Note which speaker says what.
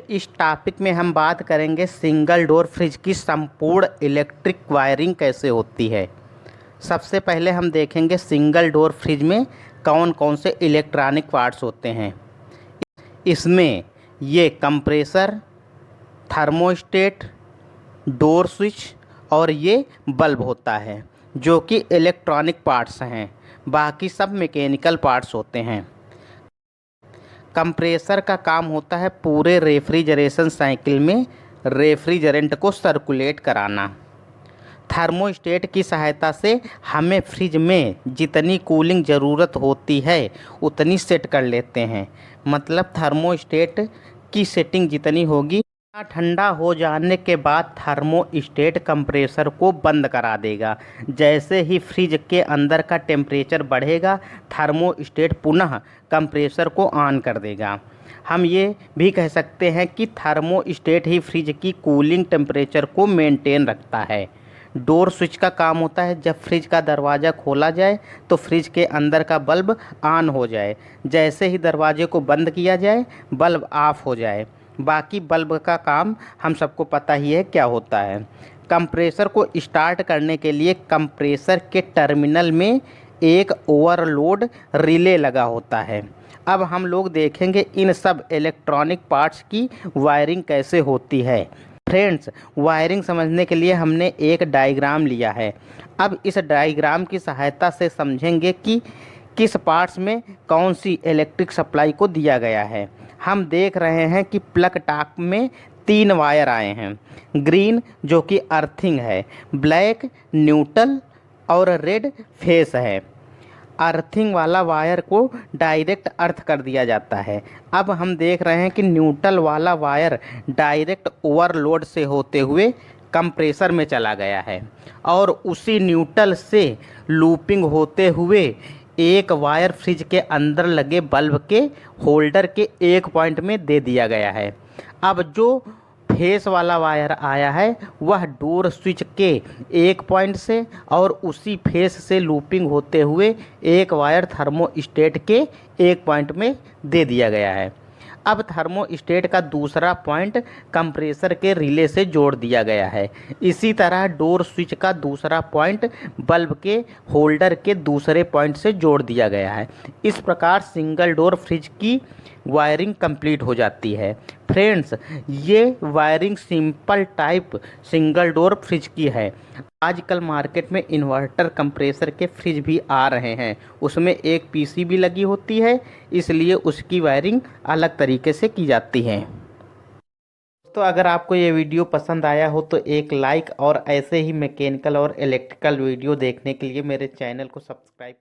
Speaker 1: इस टॉपिक में हम बात करेंगे सिंगल डोर फ्रिज की संपूर्ण इलेक्ट्रिक वायरिंग कैसे होती है। सबसे पहले हम देखेंगे सिंगल डोर फ्रिज में कौन कौन से इलेक्ट्रॉनिक पार्ट्स होते हैं। इसमें ये कंप्रेसर, थर्मोस्टेट, डोर स्विच और ये बल्ब होता है जो कि इलेक्ट्रॉनिक पार्ट्स हैं। बाकी सब मैकेनिकल पार्ट्स होते हैं। कंप्रेसर का काम होता है पूरे रेफ्रिजरेशन साइकिल में रेफ्रिजरेंट को सर्कुलेट कराना। थर्मोस्टेट की सहायता से हमें फ्रिज में जितनी कूलिंग ज़रूरत होती है उतनी सेट कर लेते हैं। मतलब थर्मोस्टेट की सेटिंग जितनी होगी, ठंडा हो जाने के बाद थर्मोस्टेट कंप्रेसर को बंद करा देगा। जैसे ही फ्रिज के अंदर का टेम्परेचर बढ़ेगा, थर्मोस्टेट पुनः कंप्रेसर को ऑन कर देगा। हम ये भी कह सकते हैं कि थर्मोस्टेट ही फ्रिज की कूलिंग टेम्परेचर को मेंटेन रखता है। डोर स्विच का काम होता है जब फ्रिज का दरवाज़ा खोला जाए तो फ्रिज के अंदर का बल्ब ऑन हो जाए, जैसे ही दरवाजे को बंद किया जाए बल्ब ऑफ हो जाए। बाकी बल्ब का काम हम सबको पता ही है क्या होता है। कंप्रेसर को स्टार्ट करने के लिए कंप्रेसर के टर्मिनल में एक ओवरलोड रिले लगा होता है। अब हम लोग देखेंगे इन सब इलेक्ट्रॉनिक पार्ट्स की वायरिंग कैसे होती है। फ्रेंड्स, वायरिंग समझने के लिए हमने एक डायग्राम लिया है। अब इस डायग्राम की सहायता से समझेंगे कि किस पार्ट्स में कौन सी इलेक्ट्रिक सप्लाई को दिया गया है। हम देख रहे हैं कि प्लग टॉप में 3 वायर आए हैं। ग्रीन जो कि अर्थिंग है, ब्लैक न्यूट्रल और रेड फेस है। अर्थिंग वाला वायर को डायरेक्ट अर्थ कर दिया जाता है। अब हम देख रहे हैं कि न्यूट्रल वाला वायर डायरेक्ट ओवरलोड से होते हुए कंप्रेसर में चला गया है और उसी न्यूट्रल से लूपिंग होते हुए एक वायर फ्रिज के अंदर लगे बल्ब के होल्डर के एक पॉइंट में दे दिया गया है। अब जो फेस वाला वायर आया है वह डोर स्विच के एक पॉइंट से और उसी फेस से लूपिंग होते हुए एक वायर थर्मोस्टेट के एक पॉइंट में दे दिया गया है। अब थर्मोस्टेट का दूसरा पॉइंट कंप्रेसर के रिले से जोड़ दिया गया है। इसी तरह डोर स्विच का दूसरा पॉइंट बल्ब के होल्डर के दूसरे पॉइंट से जोड़ दिया गया है। इस प्रकार सिंगल डोर फ्रिज की वायरिंग कंप्लीट हो जाती है। फ्रेंड्स, ये wiring simple type single door fridge की है। आजकल मार्केट में इन्वर्टर कंप्रेसर के फ्रिज भी आ रहे हैं, उसमें एक पीसीबी लगी होती है, इसलिए उसकी वायरिंग अलग तरीके से की जाती है। तो अगर आपको ये वीडियो पसंद आया हो तो एक लाइक और ऐसे ही मैकेनिकल और इलेक्ट्रिकल वीडियो देखने के लिए मेरे चैनल को सब्सक्राइब